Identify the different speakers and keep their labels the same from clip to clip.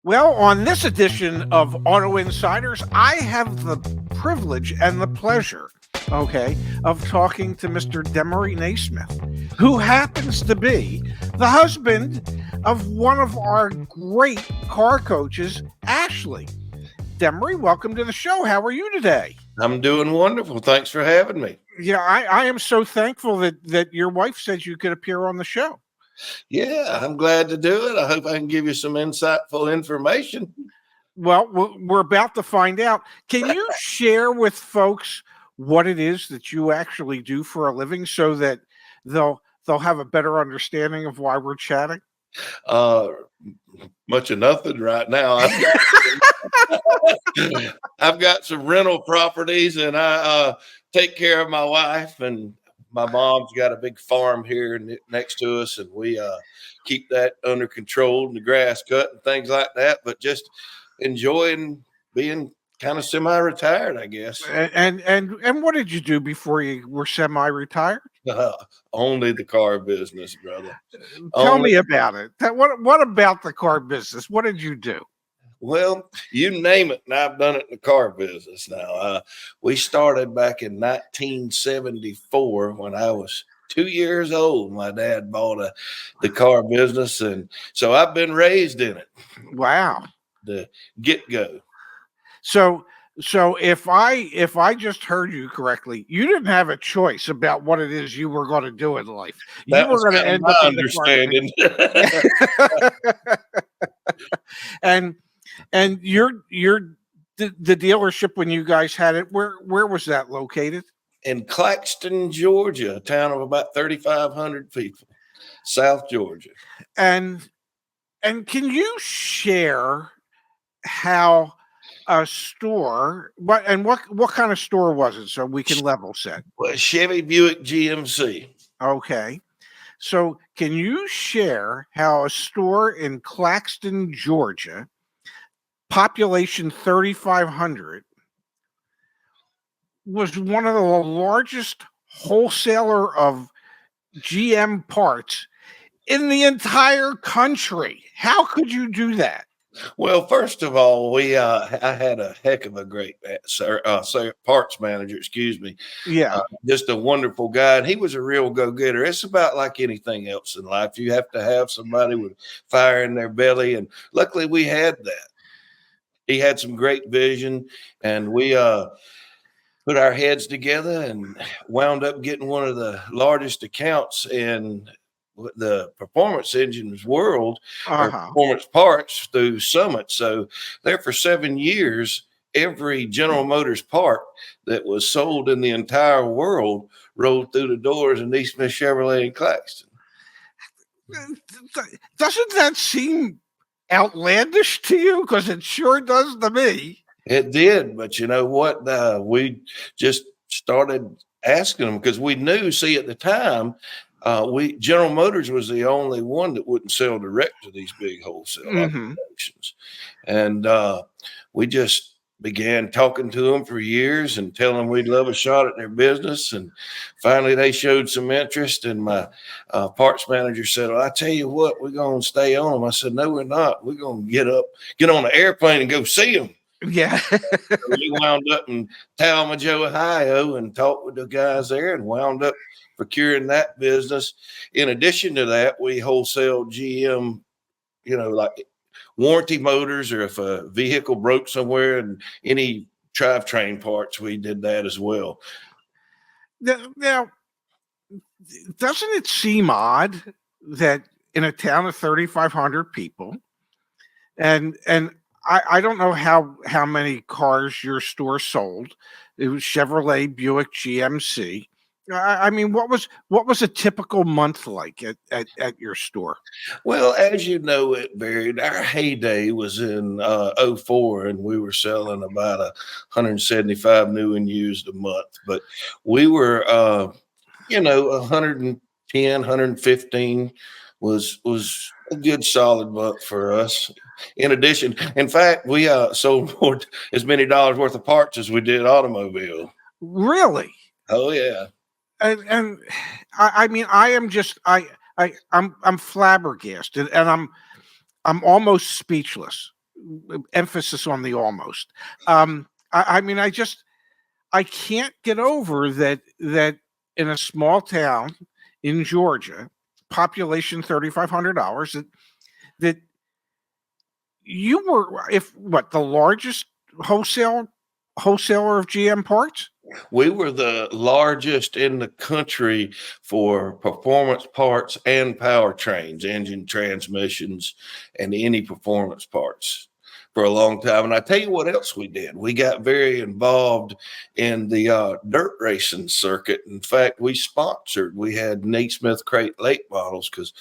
Speaker 1: Well, on this edition of Auto Insiders, I have the privilege and the pleasure, of talking to Mr. Demere NeSmith, who happens to be the husband of one of our great car coaches, Ashley. Demory, welcome to the show. How are you today?
Speaker 2: I'm doing wonderful. Thanks for having me.
Speaker 1: Yeah, I am so thankful that your wife said you could appear on the show.
Speaker 2: Yeah, I'm glad to do it. I hope I can give you some insightful information.
Speaker 1: Well, we're about to find out. Can you share with folks what it is that you actually do for a living so that they'll have a better understanding of why we're chatting?
Speaker 2: Uh, Much of nothing right now. I've got some rental properties, and I take care of my wife, and my mom's got a big farm here next to us, and we keep that under control and the grass cut and things like that. But just enjoying being kind of semi-retired, I guess.
Speaker 1: And what did you do before you were semi-retired?
Speaker 2: Only the car business, brother.
Speaker 1: Tell me about it. What about the car business? What did you do?
Speaker 2: Well, you name it, and I've done it in the car business now. We started back in 1974 when I was 2 years old. My dad bought the car business, and so I've been raised in it.
Speaker 1: Wow.
Speaker 2: The get-go.
Speaker 1: So if I just heard you correctly, you didn't have a choice about what it is you were going to do in life.
Speaker 2: That
Speaker 1: You were going to end
Speaker 2: my
Speaker 1: up
Speaker 2: understanding.
Speaker 1: and the dealership when you guys had it, where was that located?
Speaker 2: In Claxton, Georgia, a town of about 3,500 people, South Georgia.
Speaker 1: And can you share how a store, what kind of store was it, so we can level set?
Speaker 2: Well, Chevy Buick GMC.
Speaker 1: Okay. So can you share how a store in Claxton, Georgia, population 3,500, was one of the largest wholesaler of GM parts in the entire country? How could you do that?
Speaker 2: Well, first of all, I had a heck of a great parts manager, excuse me.
Speaker 1: Yeah.
Speaker 2: Just a wonderful guy. And he was a real go-getter. It's about like anything else in life. You have to have somebody with fire in their belly. And luckily we had that. He had some great vision, and we put our heads together and wound up getting one of the largest accounts in the performance engines world, or performance parts, through Summit. So there for 7 years, every General Motors part that was sold in the entire world rolled through the doors in NeSmith Chevrolet in Claxton.
Speaker 1: Doesn't that seem outlandish to you? Because it sure does to me.
Speaker 2: It did, but you know what? We just started asking them because we knew. See, at the time, General Motors was the only one that wouldn't sell direct to these big wholesale operations, and we just began talking to them for years and telling them we'd love a shot at their business. And finally, they showed some interest. And my parts manager said, "Well, I tell you what, we're going to stay on them." I said, "No, we're not. We're going to get on an airplane and go see them."
Speaker 1: Yeah.
Speaker 2: So we wound up in Talmadge, Ohio, and talked with the guys there and wound up procuring that business. In addition to that, we wholesale GM, like warranty motors, or if a vehicle broke somewhere, and any drivetrain parts, we did that as well.
Speaker 1: Now, doesn't it seem odd that in a town of 3,500 people, and I don't know how many cars your store sold. It was Chevrolet, Buick, GMC. I mean, what was a typical month like at your store?
Speaker 2: Well, as you know, it varied. Our heyday was in 04, and we were selling about 175 new and used a month. But we were, 110, 115 was a good solid month for us. In addition, in fact, we sold as many dollars worth of parts as we did automobile.
Speaker 1: Really?
Speaker 2: Oh yeah.
Speaker 1: And I mean, I'm flabbergasted, and I'm almost speechless emphasis on the almost. I mean, I can't get over that in a small town in Georgia, population 3,500 dollars, that you were, if what, the largest wholesaler of GM parts.
Speaker 2: We were the largest in the country for performance parts and powertrains, engine, transmissions, and any performance parts for a long time. And I tell you what else we did. We got very involved in the dirt racing circuit. In fact, we had NeSmith crate late models because,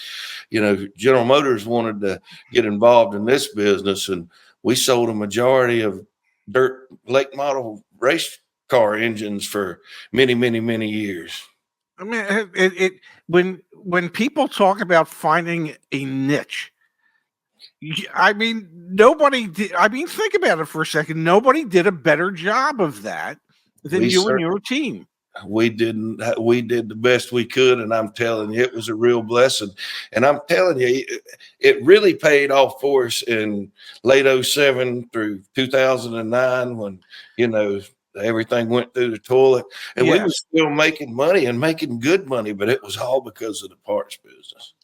Speaker 2: General Motors wanted to get involved in this business, and we sold a majority of dirt late model race car engines for many, many, many years.
Speaker 1: I mean, when people talk about finding a niche, I mean, nobody did. I mean, think about it for a second. Nobody did a better job of that than you and your team.
Speaker 2: We didn't. We did the best we could, and I'm telling you, it was a real blessing. And I'm telling you, it really paid off for us in late 07 through 2009 when, everything went through the toilet, and we were still making money and making good money, but it was all because of the parts business.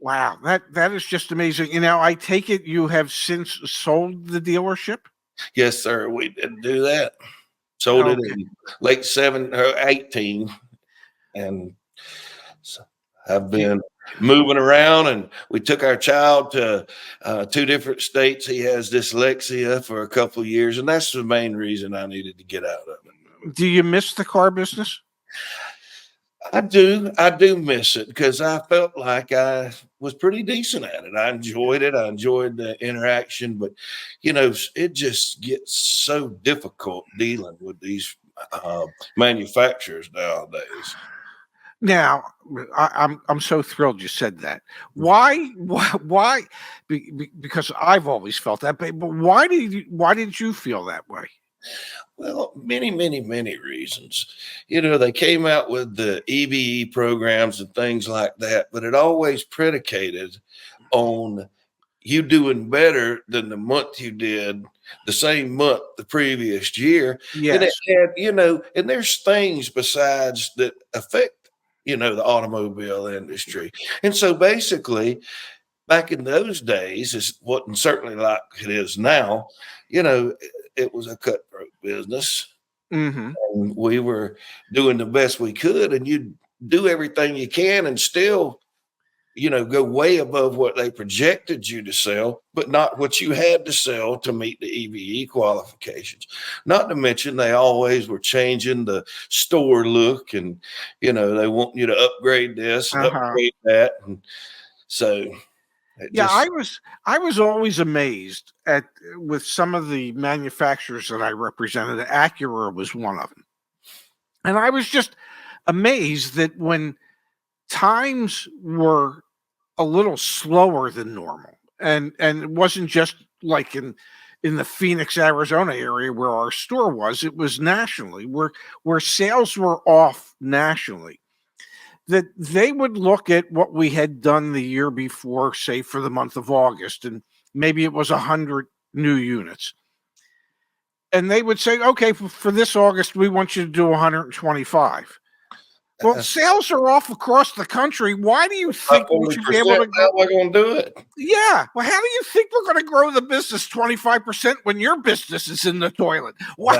Speaker 1: Wow, that is just amazing. I take it you have since sold the dealership?
Speaker 2: Yes, sir. We did do that. Sold it in late 18, and so I've been moving around, and we took our child to 2 different states. He has dyslexia for a couple of years, and that's the main reason I needed to get out of it.
Speaker 1: Do you miss the car business?
Speaker 2: I do miss it because I felt like I was pretty decent at it. I enjoyed it. I enjoyed the interaction, but it just gets so difficult dealing with these manufacturers nowadays.
Speaker 1: Now, I'm so thrilled you said that. Why? Because I've always felt that, but why did you feel that way?
Speaker 2: Well, many, many, many reasons. They came out with the EVE programs and things like that, but it always predicated on you doing better than the month you did the same month the previous year.
Speaker 1: Yes.
Speaker 2: And it had, and there's things besides that affect, the automobile industry. And so basically, back in those days, it wasn't certainly like it is now, it was a cutthroat business.
Speaker 1: Mm-hmm.
Speaker 2: And we were doing the best we could, and you do everything you can and still, go way above what they projected you to sell, but not what you had to sell to meet the EVE qualifications. Not to mention they always were changing the store look, and, they want you to upgrade this and upgrade that. And so
Speaker 1: I was always amazed with some of the manufacturers that I represented. Acura was one of them, and I was just amazed that when times were a little slower than normal, and it wasn't just like in the Phoenix, Arizona area where our store was. It was nationally where sales were off nationally. That they would look at what we had done the year before, say for the month of August, and maybe it was 100 new units. And they would say, okay, for this August, we want you to do 125. Well, sales are off across the country. Why do you think we should be able to
Speaker 2: go? How are we going to do it?
Speaker 1: Yeah. Well, how do you think we're going to grow the business 25% when your business is in the toilet? Why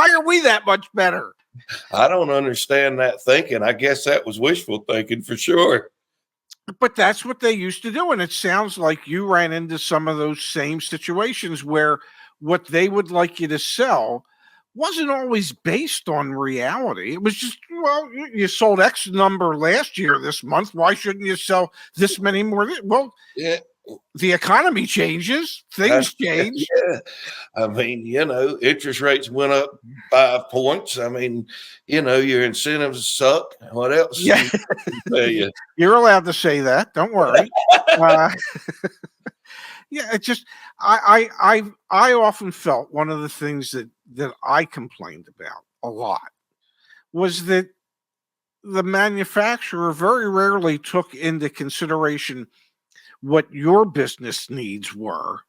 Speaker 1: are we that much better?
Speaker 2: I don't understand that thinking. I guess that was wishful thinking for sure.
Speaker 1: But that's what they used to do. And it sounds like you ran into some of those same situations where what they would like you to sell wasn't always based on reality. It was just, well, you sold X number last year this month. Why shouldn't you sell this many more? Well, yeah. The economy changes, things change.
Speaker 2: Yeah. I mean, interest rates went up 5 points. I mean, your incentives suck. What else?
Speaker 1: Yeah. You're allowed to say that. Don't worry. Yeah, it just I often felt one of the things that I complained about a lot was that the manufacturer very rarely took into consideration what your business needs were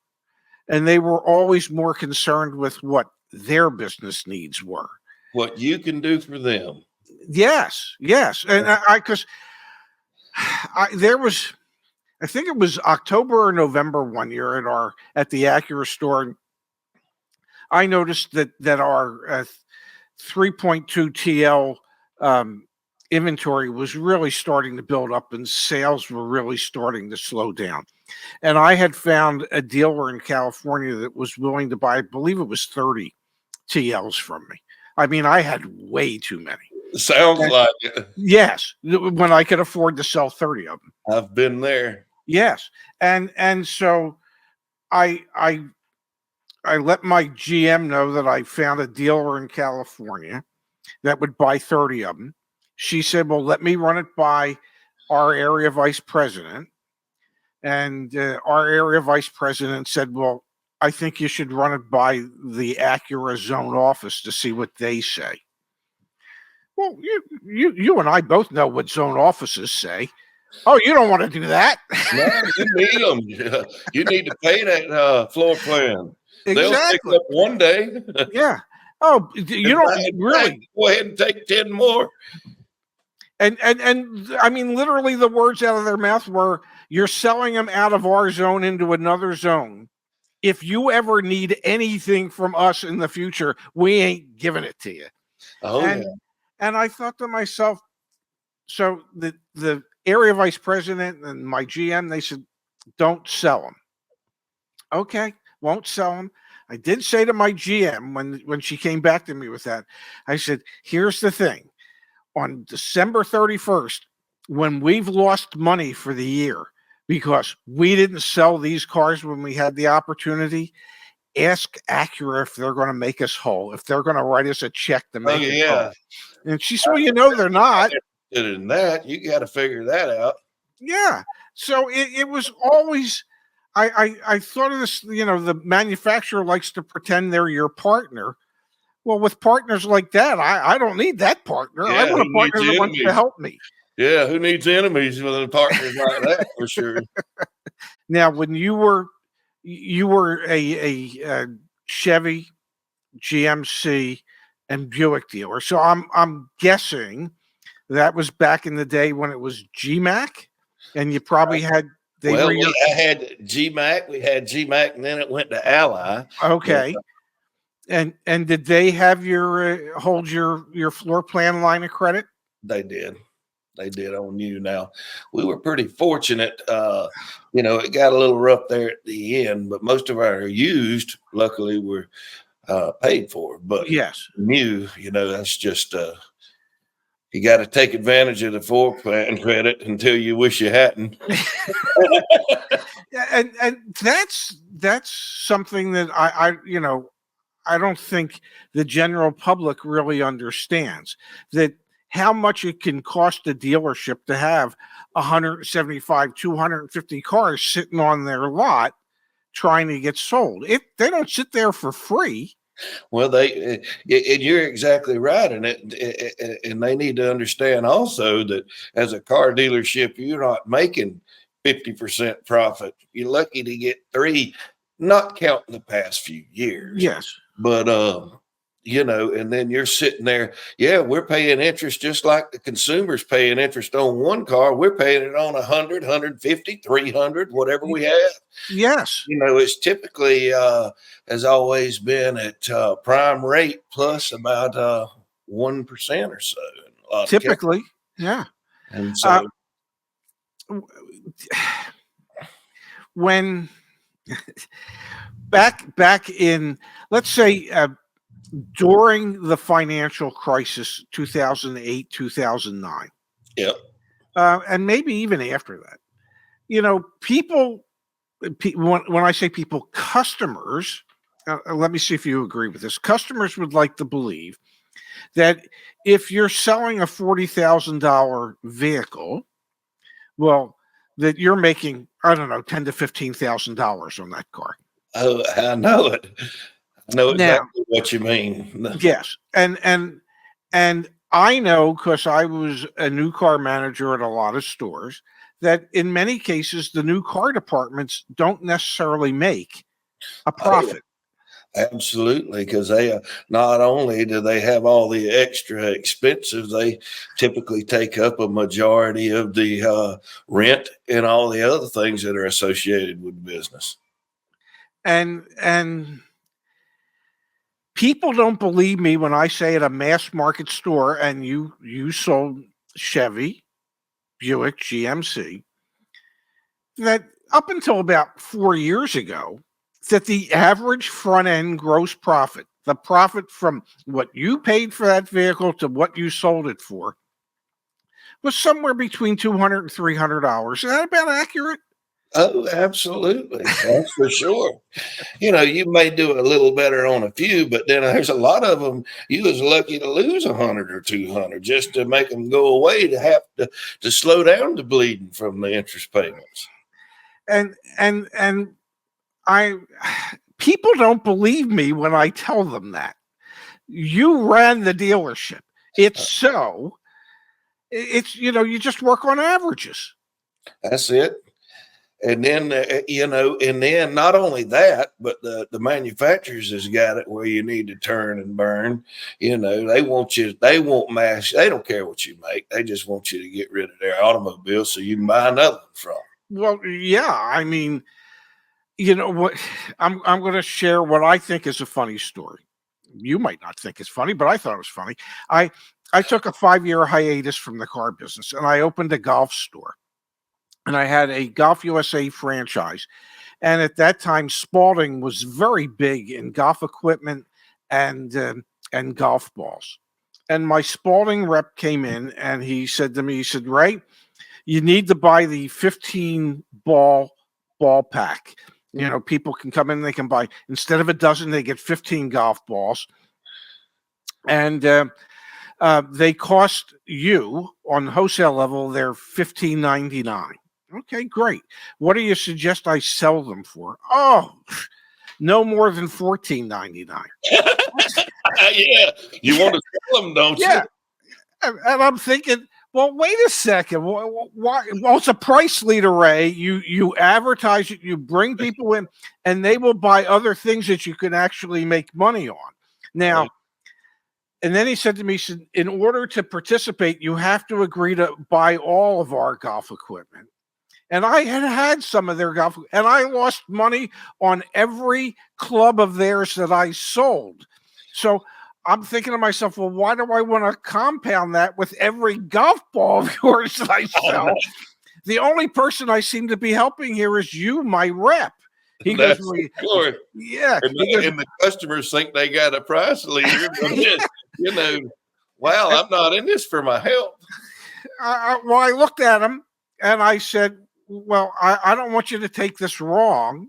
Speaker 1: and they were always more concerned with what their business needs were.
Speaker 2: What you can do for them.
Speaker 1: Yes, yes. And because there was, I think it was October or November one year at the Acura store. I noticed that our 3.2 TL inventory was really starting to build up, and sales were really starting to slow down. And I had found a dealer in California that was willing to buy, I believe it was 30 TLs from me. I mean, I had way too many.
Speaker 2: Sounds like it.
Speaker 1: Yes, when I could afford to sell 30 of them.
Speaker 2: I've been there.
Speaker 1: Yes, and so I let my GM know that I found a dealer in California that would buy 30 of them. She said, "Well, let me run it by our area vice president." And our area vice president said, "Well, I think you should run it by the Acura zone office to see what they say." Well, you and I both know what zone offices say. Oh, you don't want to do that.
Speaker 2: No, you need them. You need to pay that floor plan. They'll pick
Speaker 1: Exactly.
Speaker 2: up one day.
Speaker 1: Yeah. Oh, you don't really
Speaker 2: go ahead and take 10 more.
Speaker 1: And I mean, literally the words out of their mouth were, "You're selling them out of our zone into another zone. If you ever need anything from us in the future, we ain't giving it to you."
Speaker 2: Oh,
Speaker 1: and,
Speaker 2: yeah.
Speaker 1: and I thought to myself, so the area vice president and my GM, they said, "Don't sell them." Okay, won't sell them. I did say to my GM when she came back to me with that, I said, "Here's the thing. On December 31st, when we've lost money for the year because we didn't sell these cars when we had the opportunity, ask Acura if they're going to make us whole, if they're going to write us a check to make us whole." And she said, "Well, they're not."
Speaker 2: In that, you got to figure that out.
Speaker 1: Yeah. So it was always, I thought of this, the manufacturer likes to pretend they're your partner. Well, with partners like that, I don't need that partner.
Speaker 2: Yeah,
Speaker 1: I want a partner that wants to help me.
Speaker 2: Yeah, who needs enemies with a partner like that, for sure.
Speaker 1: Now, when you were a Chevy, GMC, and Buick dealer, so I'm guessing that was back in the day when it was GMAC, and you probably had.
Speaker 2: I had GMAC. We had GMAC, and then it went to Ally.
Speaker 1: Okay. And did they have hold your floor plan line of credit?
Speaker 2: They did. They did on you. Now, we were pretty fortunate. It got a little rough there at the end, but most of our used, luckily, were paid for. But
Speaker 1: yes,
Speaker 2: new, that's just you got to take advantage of the floor plan credit until you wish you hadn't.
Speaker 1: and that's something that I don't think the general public really understands, that how much it can cost a dealership to have 175, 250 cars sitting on their lot trying to get sold. They don't sit there for free.
Speaker 2: Well, and you're exactly right. And they need to understand also that as a car dealership, you're not making 50% profit. You're lucky to get 3, not counting the past few years.
Speaker 1: Yes.
Speaker 2: But, and then you're sitting there. Yeah, we're paying interest just like the consumer's paying interest on one car. We're paying it on 100, 150, 300, whatever we have.
Speaker 1: Yes.
Speaker 2: It's typically has always been at prime rate plus about 1% or so.
Speaker 1: Typically, yeah.
Speaker 2: And so
Speaker 1: when back in, let's say, during the financial crisis, 2008, 2009.
Speaker 2: Yep.
Speaker 1: And maybe even after that, people, when I say people, customers, let me see if you agree with this. Customers would like to believe that if you're selling a $40,000 vehicle, well, that you're making, I don't know, $10,000 to $15,000 on that car.
Speaker 2: Oh, I know it. I know exactly what you mean.
Speaker 1: Yes, and I know, because I was a new car manager at a lot of stores, that in many cases the new car departments don't necessarily make a profit.
Speaker 2: Absolutely, because they not only do they have all the extra expenses, they typically take up a majority of the rent and all the other things that are associated with business.
Speaker 1: And people don't believe me when I say at a mass market store, and you sold Chevy, Buick, GMC, that up until about 4 years ago, that the average front end gross profit, the profit from what you paid for that vehicle to what you sold it for, was somewhere between $200 and $300. Is that about accurate?
Speaker 2: Oh, absolutely. That's for sure. You may do a little better on a few, but then there's a lot of them you was lucky to lose 100 or 200 just to make them go away, to have to slow down the bleeding from the interest payments.
Speaker 1: And I people don't believe me when I tell them that. You ran the dealership. It's you just work on averages.
Speaker 2: That's it. And then, and then not only that, but the manufacturers has got it where you need to turn and burn. They want you, they won't mash, they don't care what you make. They just want you to get rid of their automobile so you can buy another one from them.
Speaker 1: Well, yeah. I mean, you know what? I'm going to share what I think is a funny story. You might not think it's funny, but I thought it was funny. I took a 5-year hiatus from the car business, and I opened a golf store. And I had a Golf USA franchise. And at that time, Spalding was very big in golf equipment and golf balls. And my Spalding rep came in and he said to me, Ray, you need to buy the 15 ball pack. People can come in, they can buy, instead of a dozen, they get 15 golf balls. And they cost you on the wholesale level, they're $15.99. Okay, great. What do you suggest I sell them for? Oh, no more than $14.99.
Speaker 2: Yeah, you want to sell them, don't you?
Speaker 1: Yeah, and I'm thinking, well, wait a second. Why? Well, it's a price leader, Ray. You advertise it, you bring people in, and they will buy other things that you can actually make money on. Now, right. And then he said to me, in order to participate, you have to agree to buy all of our golf equipment. And I had some of their golf, and I lost money on every club of theirs that I sold. So I'm thinking to myself, well, why do I want to compound that with every golf ball of yours that I sell? The only person I seem to be helping here is you, my rep. He goes,
Speaker 2: sure.
Speaker 1: Yeah.
Speaker 2: And the customers think they got a price leader. Wow, I'm not in this for my health.
Speaker 1: Well, I looked at him and I said, well, I don't want you to take this wrong,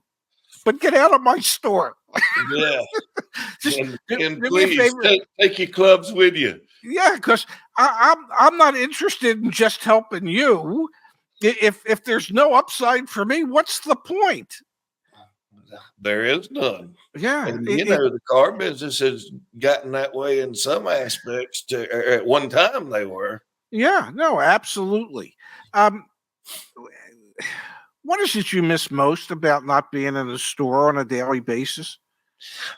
Speaker 1: but get out of my store.
Speaker 2: Yeah. and please take your clubs with you.
Speaker 1: Yeah, because I'm not interested in just helping you. If there's no upside for me, what's the point?
Speaker 2: There is none.
Speaker 1: Yeah.
Speaker 2: And, the car business has gotten that way in some aspects. At one time they were.
Speaker 1: Yeah, no, absolutely. What is it you miss most about not being in a store on a daily basis?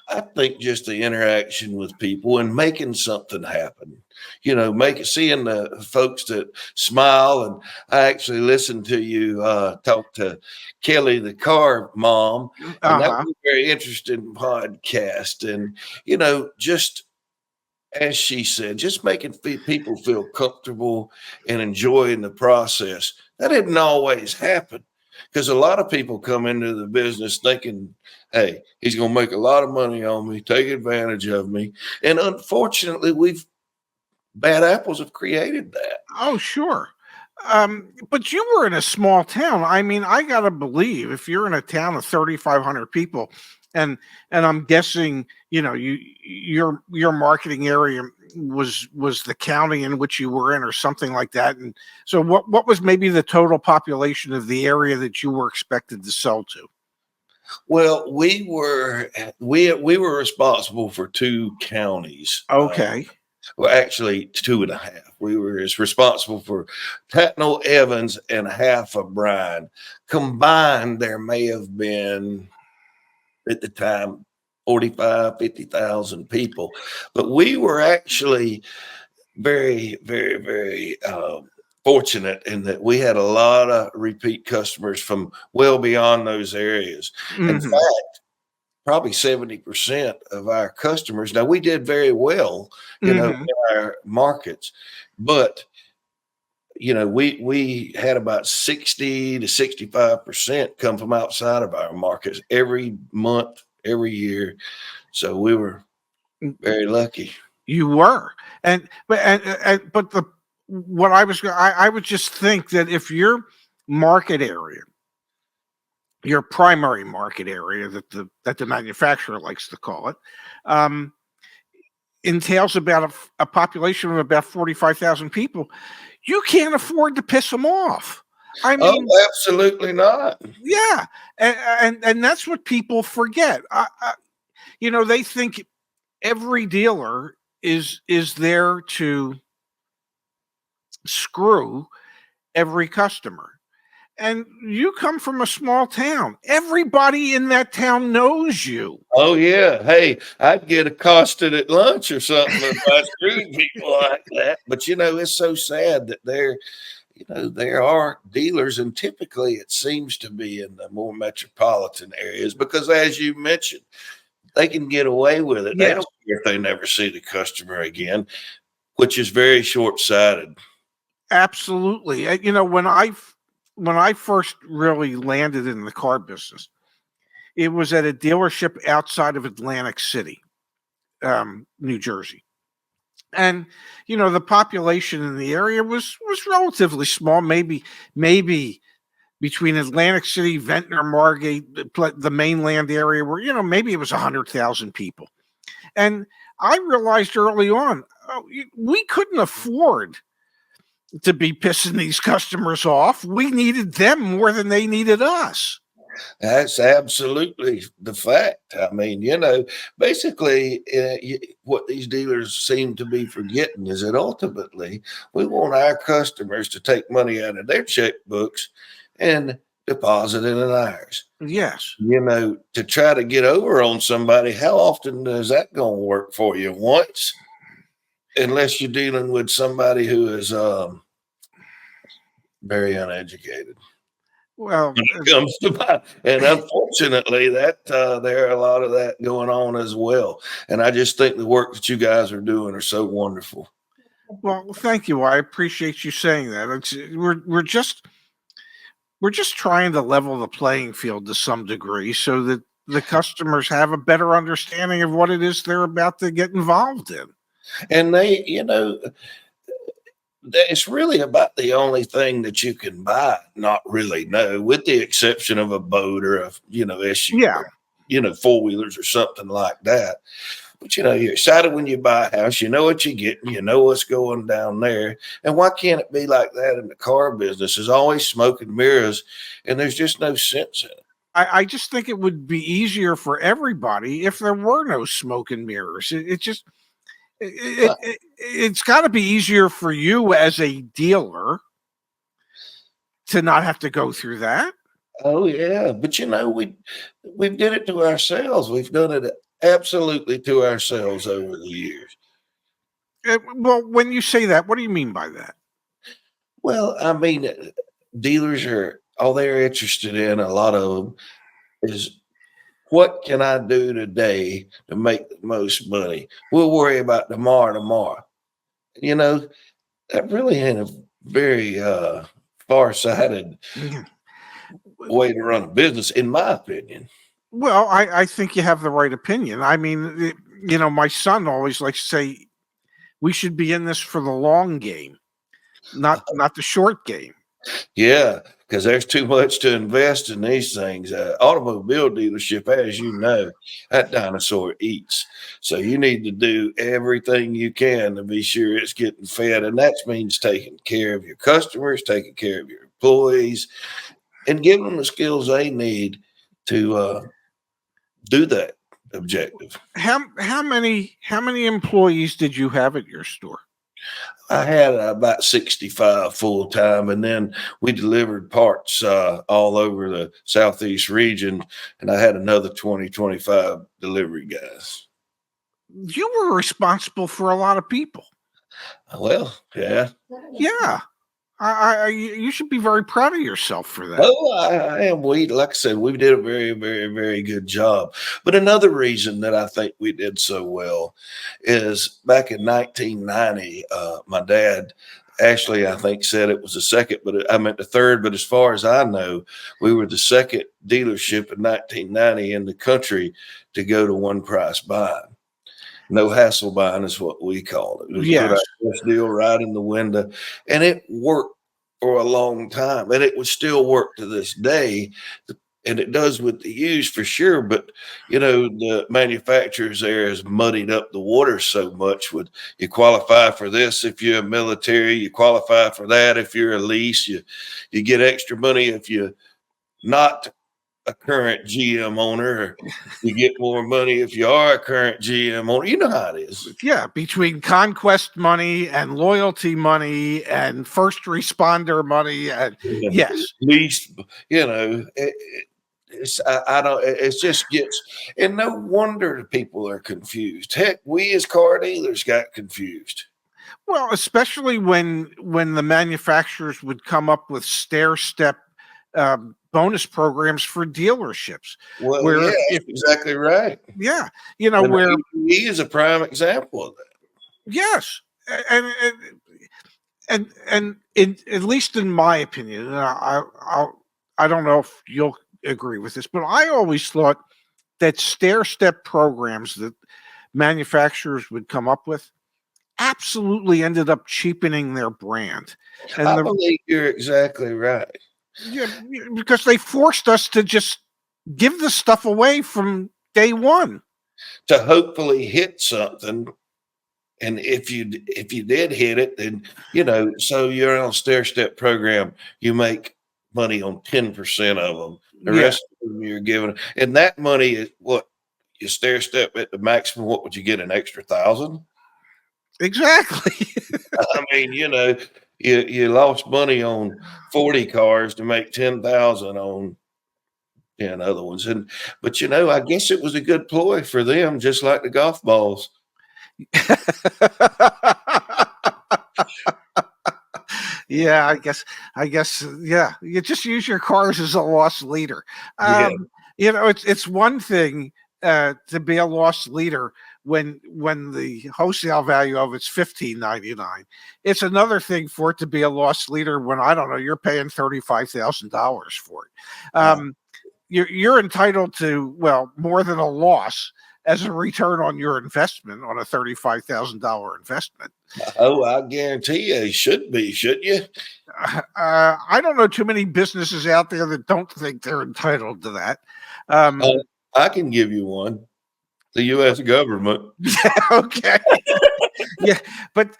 Speaker 2: I think just the interaction with people and making something happen. Seeing the folks that smile. And I actually listened to you talk to Kelly, the car mom, and that was a very interesting podcast. And just as she said, just making people feel comfortable and enjoying the process. That didn't always happen. Because a lot of people come into the business thinking, hey, he's going to make a lot of money on me, take advantage of me. And unfortunately, bad apples have created that.
Speaker 1: Oh, sure. But you were in a small town. I mean, I got to believe if you're in a town of 3,500 people, and I'm guessing, your marketing area was the county in which you were in or something like that. And so what was maybe the total population of the area that you were expected to sell to?
Speaker 2: Well, we were responsible for 2 counties.
Speaker 1: Okay.
Speaker 2: Well, actually 2.5. We were responsible for Tatnall, Evans, and half of Bryan. Combined, there may have been at the time, 45, 50,000 people. But we were actually very, very, very fortunate in that we had a lot of repeat customers from well beyond those areas. In
Speaker 1: Mhm.
Speaker 2: fact, probably 70% of our customers. Now we did very well, in
Speaker 1: Mhm.
Speaker 2: our markets, but we had about 60 to 65% come from outside of our markets every month, every year. So we were very lucky.
Speaker 1: You were, but the what I was I would just think that if your market area, your primary market area that the manufacturer likes to call it, um, entails about a population of about 45,000 people, you can't afford to piss them off. I mean,
Speaker 2: Oh, absolutely not.
Speaker 1: yeah, and that's what people forget. They think every dealer is there to screw every customer. And you come from a small town. Everybody in that town knows you.
Speaker 2: Oh yeah. Hey, I'd get accosted at lunch or something if I screwed people like that. But it's so sad that there are dealers, and typically it seems to be in the more metropolitan areas because, as you mentioned, they can get away with it. They
Speaker 1: Yes,
Speaker 2: don't care if they never see the customer again, which is very short-sighted.
Speaker 1: absolutely. When I first really landed in the car business, it was at a dealership outside of Atlantic City, New Jersey. And the population in the area was relatively small, maybe between Atlantic City, Ventnor, Margate, the mainland area, where maybe it was 100,000 people. And I realized early on, we couldn't afford to be pissing these customers off. We needed them more than they needed us.
Speaker 2: That's absolutely the fact. I mean, basically, what these dealers seem to be forgetting is that ultimately we want our customers to take money out of their checkbooks and deposit it in ours.
Speaker 1: Yes.
Speaker 2: To try to get over on somebody, how often is that going to work for you? Once, unless you're dealing with somebody who is very uneducated.
Speaker 1: Well,
Speaker 2: When it comes to and unfortunately, that there are a lot of that going on as well. And I just think the work that you guys are doing are so wonderful.
Speaker 1: thank you. I appreciate you saying that. We're just trying to level the playing field to some degree so that the customers have a better understanding of what it is they're about to get involved in.
Speaker 2: And it's really about the only thing that you can buy. Not really, no, with the exception of a boat or SUV,
Speaker 1: Yeah,
Speaker 2: four wheelers or something like that. But you're excited when you buy a house. You know what you're getting. You know what's going down there. And why can't it be like that in the car business? There's always smoke and mirrors, and there's just no sense in it.
Speaker 1: I just think it would be easier for everybody if there were no smoke and mirrors. It's got to be easier for you as a dealer to not have to go through that.
Speaker 2: Oh yeah, but we did it to ourselves. We've done it absolutely to ourselves over the years.
Speaker 1: Well, when you say that, what do you mean by that?
Speaker 2: Well, I mean, dealers are all they're interested in. A lot of them is what can I do today to make the most money? We'll worry about tomorrow. You know, that really ain't a very far-sighted
Speaker 1: Mhm.
Speaker 2: way to run a business, in my opinion.
Speaker 1: Well, I think you have the right opinion. I mean, my son always likes to say we should be in this for the long game, not the short game.
Speaker 2: Yeah, because there's too much to invest in these things. Automobile dealership, as you know, that dinosaur eats. So you need to do everything you can to be sure it's getting fed. And that means taking care of your customers, taking care of your employees, and giving them the skills they need to do that objective.
Speaker 1: How many employees did you have at your store?
Speaker 2: I had about 65 full time, and then we delivered parts all over the Southeast region, and I had another 20, 25 delivery guys.
Speaker 1: You were responsible for a lot of people.
Speaker 2: Well, yeah.
Speaker 1: Yeah. You should be very proud of yourself for that.
Speaker 2: Oh, I am. Like I said, we did a very, very, very good job. But another reason that I think we did so well is back in 1990, my dad actually, I think, said it was the second, but I meant the third. But as far as I know, we were the second dealership in 1990 in the country to go to one price buying. No hassle buying is what we called it. We put our best deal right in the window, and it worked for a long time, and it would still work to this day. And it does with the used for sure, but the manufacturers there has muddied up the water so much. With you qualify for this if you're a military, you qualify for that if you're a lease, you get extra money if you're not a current GM owner. You get more money if you are a current GM owner. You know how it is.
Speaker 1: Yeah, between conquest money and loyalty money and first responder money, and yes,
Speaker 2: least I don't. It just gets, and no wonder people are confused. Heck, we as car dealers got confused.
Speaker 1: Well, especially when the manufacturers would come up with stair-step bonus programs for dealerships.
Speaker 2: Well, where exactly right.
Speaker 1: Yeah, where
Speaker 2: he is a prime example of that.
Speaker 1: Yes, and at least in my opinion, I don't know if you'll agree with this, but I always thought that stair-step programs that manufacturers would come up with absolutely ended up cheapening their brand. And
Speaker 2: I believe you're exactly right.
Speaker 1: Yeah, because they forced us to just give the stuff away from day one
Speaker 2: to hopefully hit something. And if you did hit it, then so you're on a stair-step program, you make money on 10% of them. The rest of them you're giving, and that money is what you stair-step at the maximum. What would you get, an extra 1,000?
Speaker 1: Exactly.
Speaker 2: I mean, you lost money on 40 cars to make 10,000 on 10 other ones. But I guess it was a good ploy for them, just like the golf balls.
Speaker 1: Yeah, I guess, yeah. You just use your cars as a loss leader. It's one thing to be a loss leader when the wholesale value of it's $15.99. It's another thing for it to be a loss leader when, I don't know, you're paying $35,000 for it. You're entitled to, well, more than a loss as a return on your investment on a $35,000 investment.
Speaker 2: Oh, I guarantee you should be, shouldn't you?
Speaker 1: I don't know too many businesses out there that don't think they're entitled to that.
Speaker 2: I can give you one. The U.S. government.
Speaker 1: Okay. Yeah, but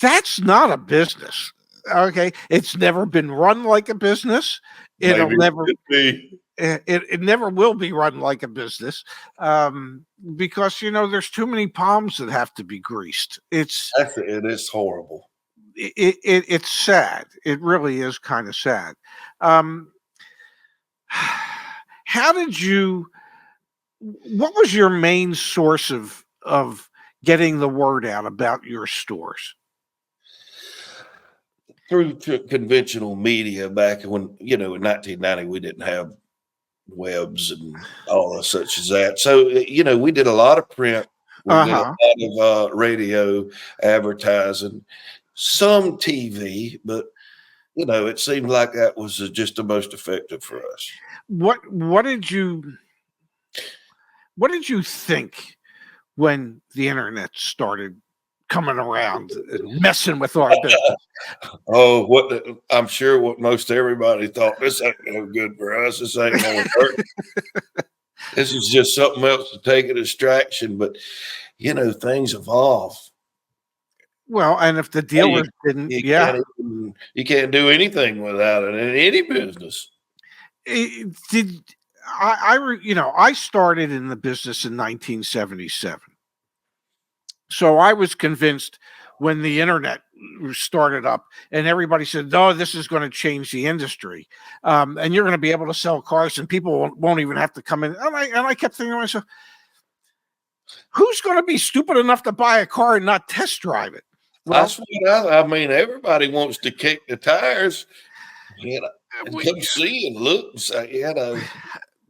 Speaker 1: that's not a business. Okay, it's never been run like a business. It'll never be. It never will be run like a business because there's too many palms that have to be greased. It
Speaker 2: is horrible.
Speaker 1: It's sad. It really is kind of sad. How did you? What was your main source of getting the word out about your stores?
Speaker 2: Through conventional media back when, in 1990, we didn't have webs and all such as that. So, we did a lot of print. We did a lot of radio advertising, some TV, but, it seemed like that was just the most effective for us.
Speaker 1: What did you think when the internet started coming around and messing with our business?
Speaker 2: I'm sure what most everybody thought, this ain't no good for us. This ain't gonna work. This is just something else to take a distraction. But things evolve.
Speaker 1: Well, and if the dealers didn't,
Speaker 2: you can't do anything without it in any business.
Speaker 1: I started in the business in 1977. So I was convinced when the internet started up, and everybody said, "Oh, this is going to change the industry, and you're going to be able to sell cars, and people won't even have to come in." And I kept thinking to myself, "Who's going to be stupid enough to buy a car and not test drive it?" Well,
Speaker 2: That's what I mean. Everybody wants to kick the tires, and come see and look and say,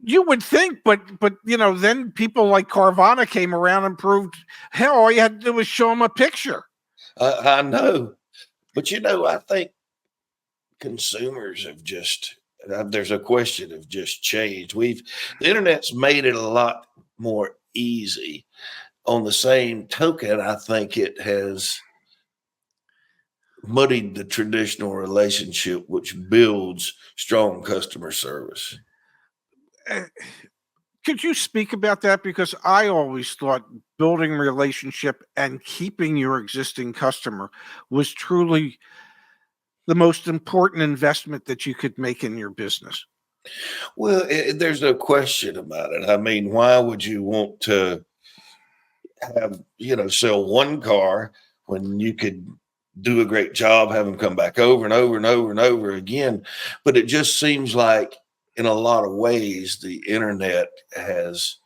Speaker 1: you would think, but then people like Carvana came around and proved, hell, all you had to do was show them a picture.
Speaker 2: I know, but I think consumers have there's a question of just changed. The internet's made it a lot more easy. On the same token, I think it has muddied the traditional relationship, which builds strong customer service.
Speaker 1: Could you speak about that? Because I always thought building relationship and keeping your existing customer was truly the most important investment that you could make in your business.
Speaker 2: Well, there's no question about it. I mean, why would you want to have, sell one car when you could do a great job, have them come back over and over and over and over again? But it just seems like in a lot of ways, the internet has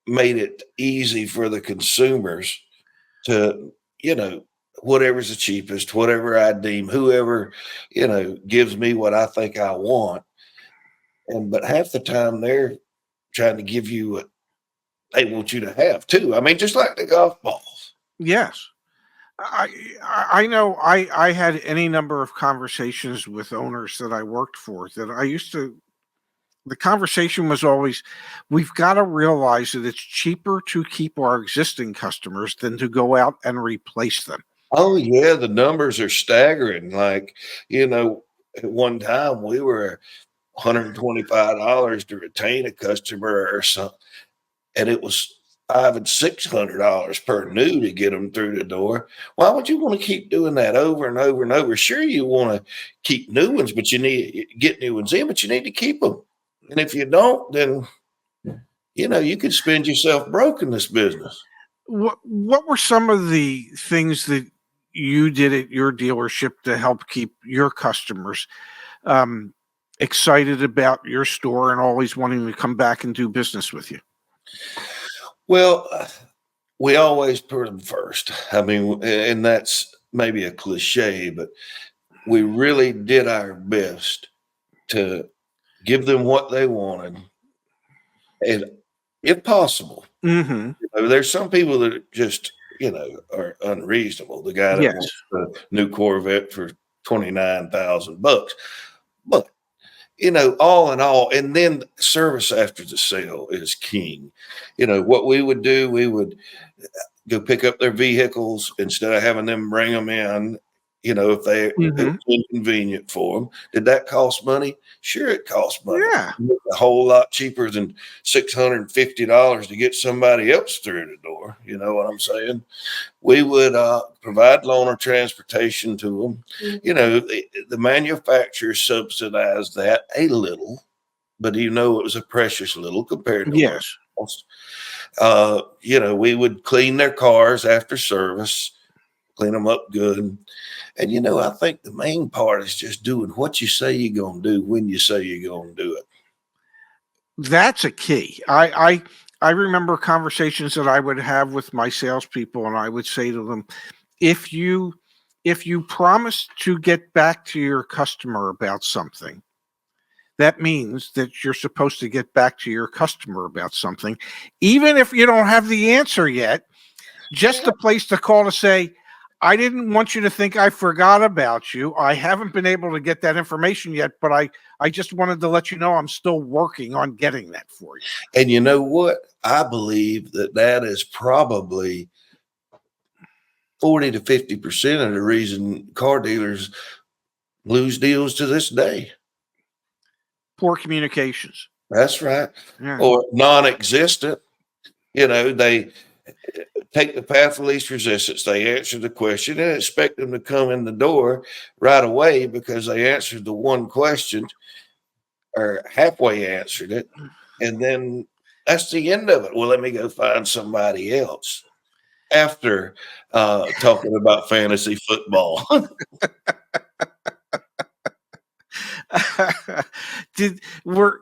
Speaker 2: made it easy for the consumers to, whatever's the cheapest, whatever I deem, whoever, gives me what I think I want. But half the time they're trying to give you what they want you to have too. I mean, just like the golf balls.
Speaker 1: Yes. I know I had any number of conversations with owners that I worked for that the conversation was always, we've got to realize that it's cheaper to keep our existing customers than to go out and replace them.
Speaker 2: Oh yeah, the numbers are staggering. Like, at one time we were $125 to retain a customer or something, and it was $500 and $600 per new to get them through the door. Why would you want to keep doing that over and over and over? Sure, you want to keep new ones, but you need to get new ones in, but you need to keep them. And if you don't, then you could spend yourself broke in this business.
Speaker 1: What were some of the things that you did at your dealership to help keep your customers excited about your store and always wanting to come back and do business with you?
Speaker 2: Well, we always put them first. I mean, and that's maybe a cliche, but we really did our best to give them what they wanted, and if possible. There's some people that just are unreasonable. The guy that wants a new Corvette for $29,000, but all in all, and then service after the sale is king. What we would do, we would go pick up their vehicles instead of having them bring them in. If it was inconvenient for them. Did that cost money? Sure, it costs money.
Speaker 1: Yeah.
Speaker 2: A whole lot cheaper than $650 to get somebody else through the door. You know what I'm saying? We would provide loaner transportation to them. The manufacturer subsidized that a little, but it was a precious little compared to what it cost. We would clean their cars after service, clean them up good. And, I think the main part is just doing what you say you're going to do when you say you're going to do it.
Speaker 1: That's a key. I remember conversations that I would have with my salespeople, and I would say to them, if you promise to get back to your customer about something, that means that you're supposed to get back to your customer about something, even if you don't have the answer yet. Just a place to call to say, I didn't want you to think I forgot about you. I haven't been able to get that information yet, but I just wanted to let you know I'm still working on getting that for you.
Speaker 2: And you know what? I believe that is probably 40 to 50% of the reason car dealers lose deals to this day.
Speaker 1: Poor communications.
Speaker 2: That's right.
Speaker 1: Yeah.
Speaker 2: Or non-existent. They take the path of least resistance. They answer the question and expect them to come in the door right away because they answered the one question or halfway answered it. And then that's the end of it. Well, let me go find somebody else. after talking about fantasy football.
Speaker 1: did were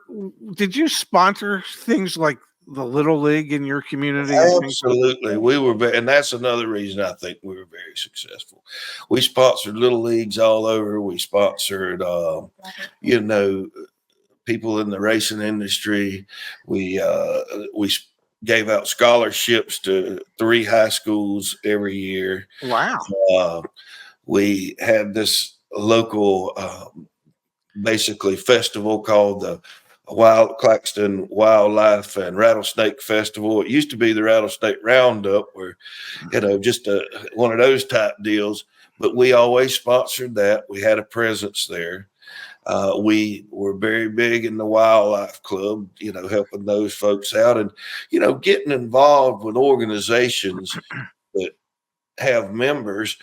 Speaker 1: did you sponsor things like the Little League in your community and things like
Speaker 2: Absolutely. We were, and that's another reason I think we were very successful. We sponsored little leagues all over. We sponsored, you know, people in the racing industry. We gave out scholarships to 3 high schools every year.
Speaker 1: Wow.
Speaker 2: We had this local, basically festival called the Claxton Wildlife and Rattlesnake Festival. It used to be the Rattlesnake Roundup, where just one of those type deals. But we always sponsored that. We had a presence there. We were very big in the wildlife club, helping those folks out, and getting involved with organizations that have members.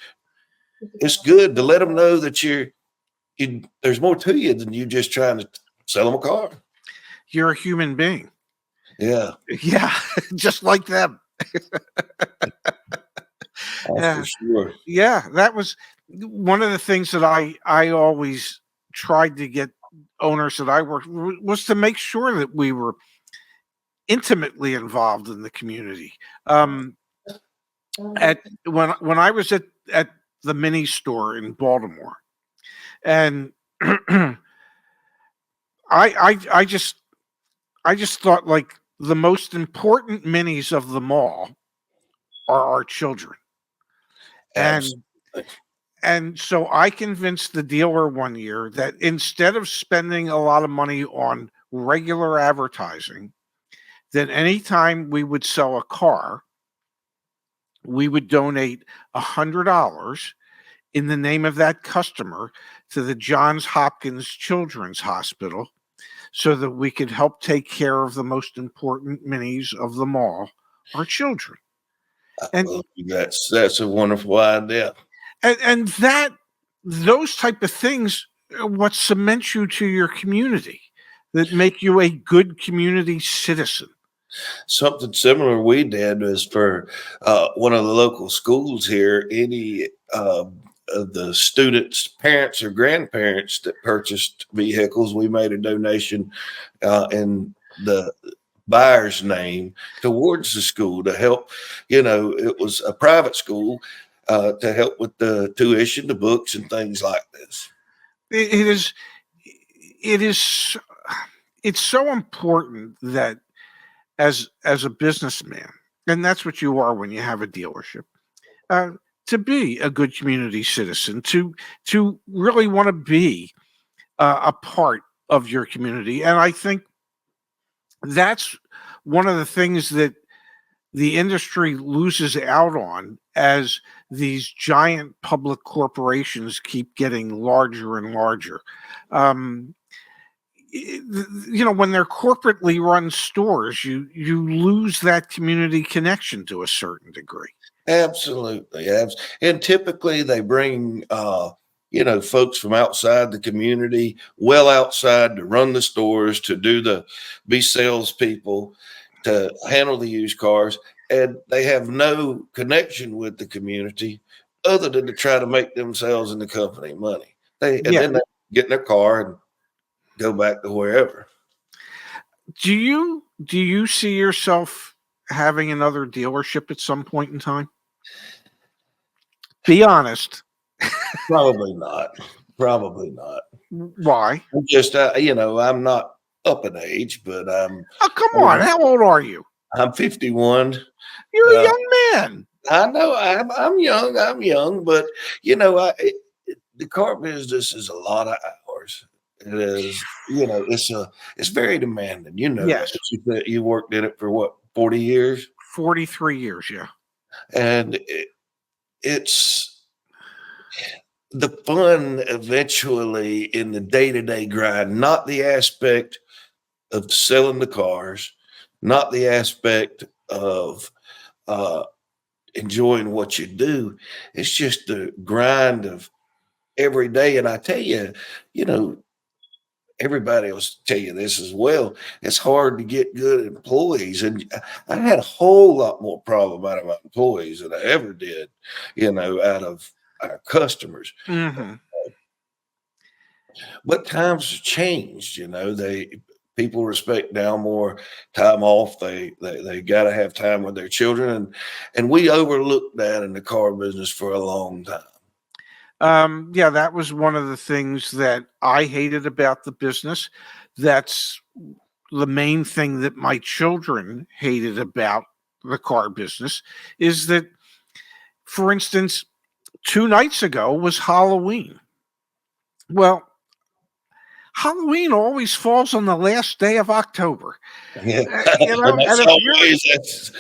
Speaker 2: It's good to let them know that there's more to you than you just trying to sell them a car.
Speaker 1: You're a human being.
Speaker 2: Yeah.
Speaker 1: Yeah, just like them.
Speaker 2: For sure.
Speaker 1: Yeah, that was one of the things that I always tried to get owners that I worked was to make sure that we were intimately involved in the community. When I was at the mini store in Baltimore, and I just thought, like, the most important minis of them all are our children. And so I convinced the dealer one year that instead of spending a lot of money on regular advertising, that anytime we would sell a car, we would donate $100 in the name of that customer to the Johns Hopkins Children's Hospital, so that we could help take care of the most important minis of them all, our children. And
Speaker 2: that's a wonderful idea.
Speaker 1: And those type of things are what cements you to your community, that make you a good community citizen.
Speaker 2: Something similar we did was for one of the local schools here. Any of the students' parents or grandparents that purchased vehicles, we made a donation in the buyer's name towards the school to help. It was a private school, to help with the tuition, the books, and things like this.
Speaker 1: It's so important that as a businessman, and that's what you are when you have a dealership, to be a good community citizen, to really want to be a part of your community. And I think that's one of the things that the industry loses out on as these giant public corporations keep getting larger and larger. When they're corporately run stores, you lose that community connection to a certain degree.
Speaker 2: Absolutely. And typically they bring, folks from outside the community, well outside, to run the stores, to be salespeople, to handle the used cars, and they have no connection with the community other than to try to make themselves and the company money. Then they get in their car and go back to wherever.
Speaker 1: Do you see yourself having another dealership at some point in time? Be honest.
Speaker 2: Probably not. Probably not.
Speaker 1: Why?
Speaker 2: I'm just, I'm not up in age, but
Speaker 1: oh, come on. How old are you?
Speaker 2: I'm 51.
Speaker 1: You're a young man.
Speaker 2: I know I'm young, but the car business is a lot of hours. It is, it's very demanding.
Speaker 1: Yes.
Speaker 2: You worked in it for what, 40 years?
Speaker 1: 43 years, yeah.
Speaker 2: And it's the fun eventually in the day-to-day grind, not the aspect of selling the cars, not the aspect of enjoying what you do. It's just the grind of every day. And I tell you, everybody will tell you this as well. It's hard to get good employees. And I had a whole lot more problem out of my employees than I ever did, out of our customers.
Speaker 1: Mm-hmm.
Speaker 2: But times have changed, people respect now more time off. They got to have time with their children. And we overlooked that in the car business for a long time.
Speaker 1: Yeah, that was one of the things that I hated about the business. That's the main thing that my children hated about the car business is that, for instance, 2 nights ago was Halloween. Well, Halloween always falls on the last day of October.
Speaker 2: Yeah.
Speaker 1: And
Speaker 2: that's always,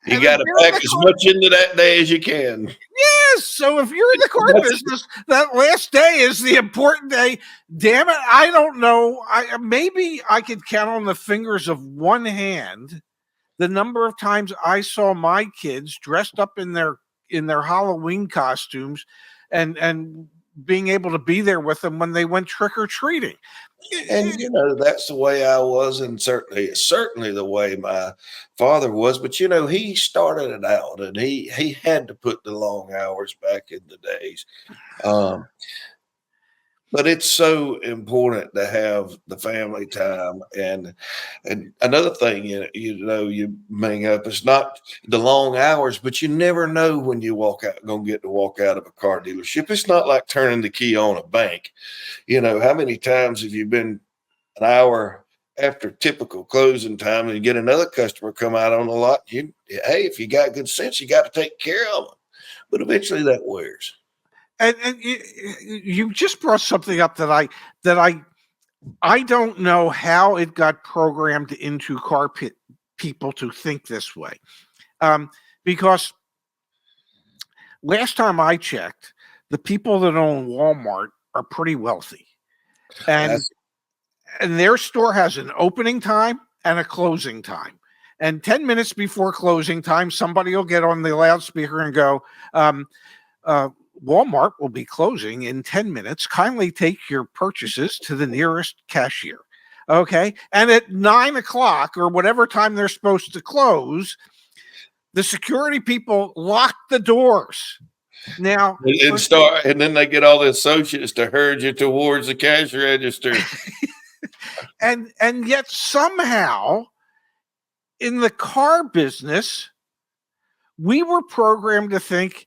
Speaker 2: you got to pack as much into that day as you can.
Speaker 1: Yes. So if you're in the car business, that last day is the important day. Damn it. I don't know. Maybe I could count on the fingers of one hand the number of times I saw my kids dressed up in their Halloween costumes and being able to be there with them when they went trick-or-treating.
Speaker 2: And that's the way I was, and certainly the way my father was. But he started it out, and he had to put the long hours back in the days. But it's so important to have the family time. And another thing, you bring up, it's not the long hours, but you never know when you gonna get to walk out of a car dealership. It's not like turning the key on a bank. How many times have you been an hour after typical closing time and you get another customer come out on the lot? Hey, if you got good sense, you got to take care of them. But eventually that wears.
Speaker 1: And you just brought something up that I don't know how it got programmed into car people to think this way, because last time I checked, the people that own Walmart are pretty wealthy, and their store has an opening time and a closing time. And 10 minutes before closing time, somebody will get on the loudspeaker and go, Walmart will be closing in 10 minutes. Kindly take your purchases to the nearest cashier. Okay. And at 9 o'clock or whatever time they're supposed to close, the security people lock the doors. Now,
Speaker 2: and then they get all the associates to herd you towards the cash register.
Speaker 1: and yet somehow in the car business, we were programmed to think,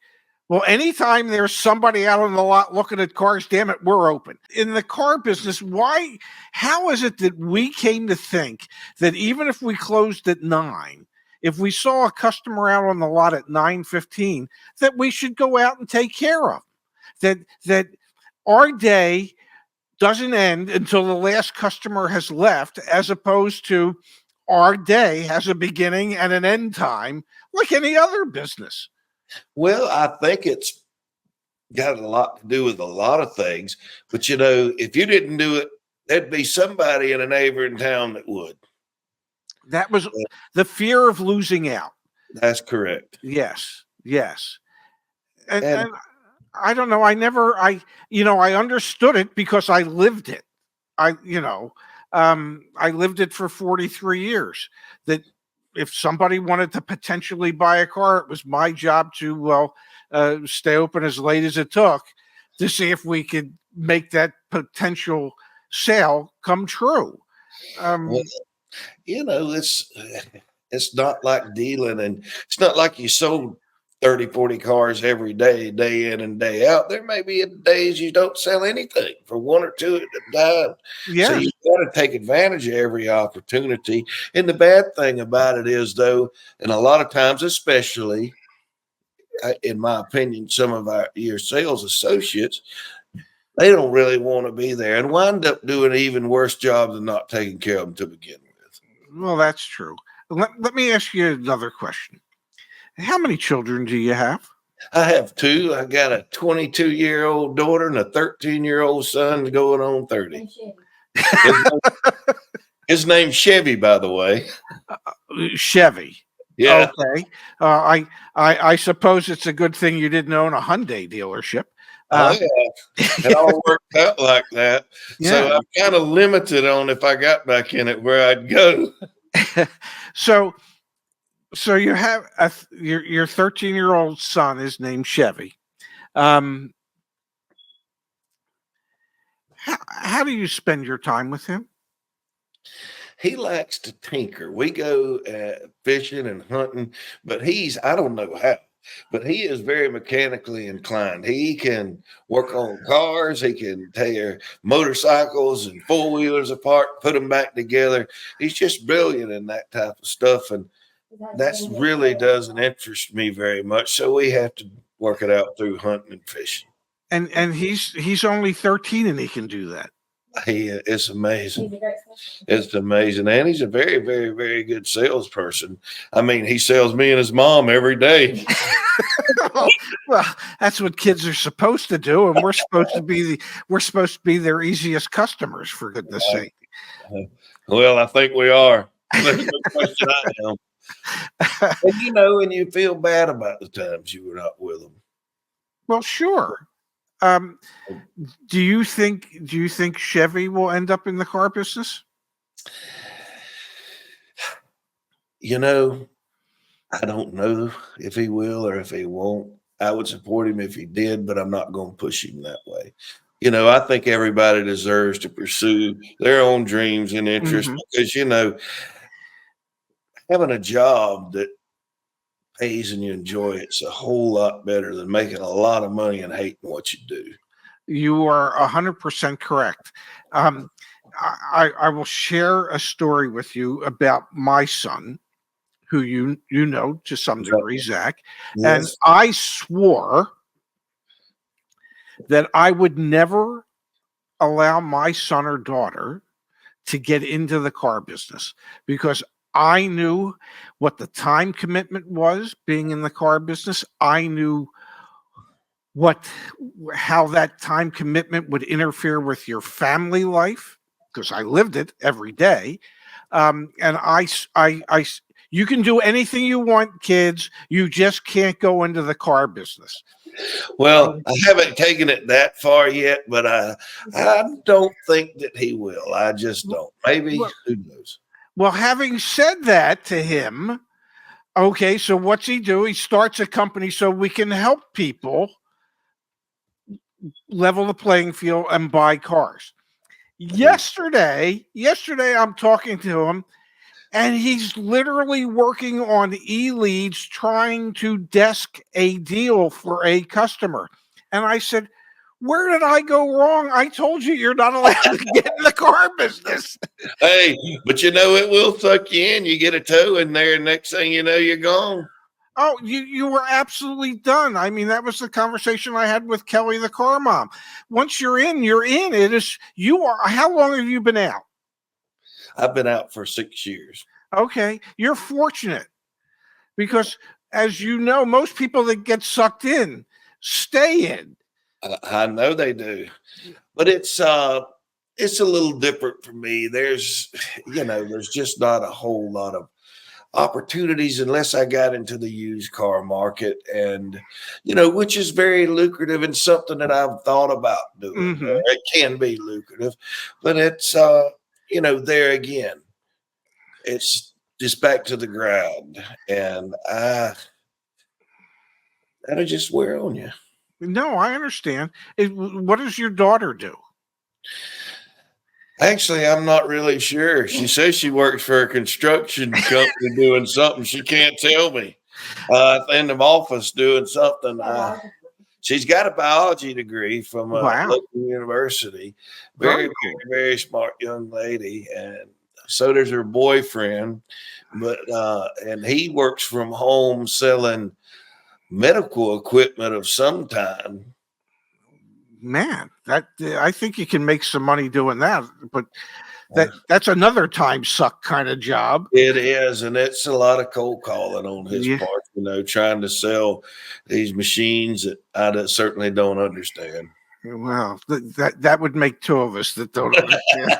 Speaker 1: well, anytime there's somebody out on the lot looking at cars, damn it, we're open. In the car business, how is it that we came to think that even if we closed at 9, if we saw a customer out on the lot at 9:15, that we should go out and take care of them? That our day doesn't end until the last customer has left, as opposed to our day has a beginning and an end time like any other business.
Speaker 2: Well, I think it's got a lot to do with a lot of things. But, if you didn't do it, there'd be somebody in a neighboring town that would.
Speaker 1: That was the fear of losing out.
Speaker 2: That's correct.
Speaker 1: Yes. And I don't know. I understood it because I lived it. I lived it for 43 years. That if somebody wanted to potentially buy a car, it was my job to stay open as late as it took to see if we could make that potential sale come true.
Speaker 2: It's not like dealing, and it's not like you sold 30, 40 cars every day, day in and day out. There may be days you don't sell anything for 1 or 2 at a time.
Speaker 1: Yeah.
Speaker 2: So you got to take advantage of every opportunity. And the bad thing about it is, though, and a lot of times, especially, in my opinion, some of your sales associates, they don't really want to be there and wind up doing an even worse job than not taking care of them to begin with.
Speaker 1: Well, that's true. Let me ask you another question. How many children do you have?
Speaker 2: I have 2. I got a 22-year-old daughter and a 13-year-old son going on 30. His name's Chevy, by the way.
Speaker 1: Chevy.
Speaker 2: Yeah.
Speaker 1: Okay. I suppose it's a good thing you didn't own a Hyundai dealership.
Speaker 2: Oh yeah, it all worked out like that. So
Speaker 1: Yeah.
Speaker 2: I'm kind of limited on if I got back in it where I'd go.
Speaker 1: So you have your 13-year-old son is named Chevy. Um, how do you spend your time with him?
Speaker 2: He likes to tinker. We go fishing and hunting, but I don't know how, but he is very mechanically inclined. He can work on cars, he can tear motorcycles and four wheelers apart, put them back together. He's just brilliant in that type of stuff. And that's really doesn't interest me very much. So we have to work it out through hunting and fishing.
Speaker 1: And he's only 13 and he can do that.
Speaker 2: It's amazing. It's amazing. And he's a very, very, very good salesperson. I mean, he sells me and his mom every day.
Speaker 1: Well, that's what kids are supposed to do, and we're supposed to be their easiest customers, for goodness sake.
Speaker 2: Well, I think we are. There's no question I am. And and you feel bad about the times you were not with them.
Speaker 1: Well, sure. Do you think Chevy will end up in the car business?
Speaker 2: I don't know if he will or if he won't. I would support him if he did, but I'm not going to push him that way. I think everybody deserves to pursue their own dreams and interests because, having a job that pays and you enjoy it's a whole lot better than making a lot of money and hating what you do.
Speaker 1: You are 100% correct. I will share a story with you about my son, who you know to some degree, Zach.
Speaker 2: Yes.
Speaker 1: And I swore that I would never allow my son or daughter to get into the car business because I knew what the time commitment was being in the car business. I knew how that time commitment would interfere with your family life because I lived it every day. And you can do anything you want, kids. You just can't go into the car business.
Speaker 2: Well, I haven't taken it that far yet, but I don't think that he will. I just don't. Maybe, who knows?
Speaker 1: Well, having said that to him, okay, so what's he do? He starts a company so we can help people level the playing field and buy cars. Yesterday, I'm talking to him, and he's literally working on e-leads trying to desk a deal for a customer. And I said, where did I go wrong? I told you you're not allowed to get in the car business.
Speaker 2: Hey, but it will suck you in. You get a toe in there, and next thing you know, you're gone.
Speaker 1: Oh, you were absolutely done. I mean, that was the conversation I had with Kelly, the car mom. Once you're in, you're in. How long have you been out?
Speaker 2: I've been out for 6 years.
Speaker 1: Okay. You're fortunate because, as you know, most people that get sucked in stay in.
Speaker 2: I know they do, but it's a little different for me. There's just not a whole lot of opportunities unless I got into the used car market, and which is very lucrative and something that I've thought about doing. It can be lucrative, but it's there again, it's just back to the ground, and that'll just wear on you.
Speaker 1: No, I understand. What does your daughter do?
Speaker 2: Actually, I'm not really sure. She says she works for a construction company doing something. She can't tell me. In the office doing something. She's got a biology degree from a local university. Very, very, very smart young lady. And so does her boyfriend. But and he works from home selling medical equipment of some kind.
Speaker 1: Man, I think you can make some money doing that, but that's another time suck kind of job.
Speaker 2: It is, and it's a lot of cold calling on his part, trying to sell these machines that I certainly don't understand.
Speaker 1: Well, that would make two of us that don't understand.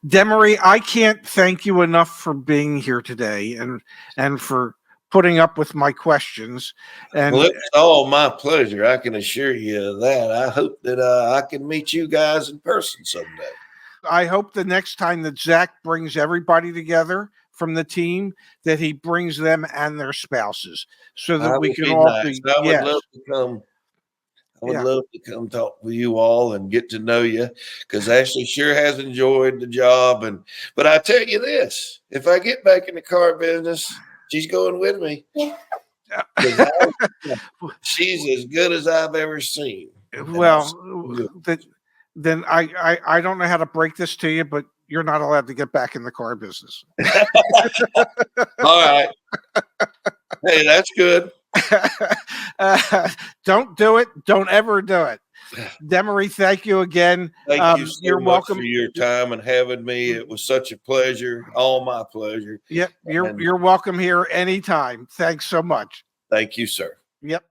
Speaker 1: Demory, I can't thank you enough for being here today and for putting up with my questions. And
Speaker 2: Well, it's all my pleasure. I can assure you of that. I hope that I can meet you guys in person someday.
Speaker 1: I hope the next time that Zach brings everybody together from the team, that he brings them and their spouses, so that we can all be.
Speaker 2: I would
Speaker 1: Yes.
Speaker 2: love to come. I would
Speaker 1: Yeah.
Speaker 2: love to come talk with you all and get to know you, because Ashley sure has enjoyed the job. But I tell you this, if I get back in the car business, she's going with me. She's as good as I've ever seen.
Speaker 1: Well, then I don't know how to break this to you, but you're not allowed to get back in the car business.
Speaker 2: All right. Hey, that's good.
Speaker 1: Don't do it. Don't ever do it. Demory, thank you again.
Speaker 2: Thank you so
Speaker 1: you're
Speaker 2: much
Speaker 1: welcome
Speaker 2: for your time and having me. It was such a pleasure. All my pleasure.
Speaker 1: Yep, you're welcome here anytime. Thanks so much.
Speaker 2: Thank you, sir.
Speaker 1: Yep.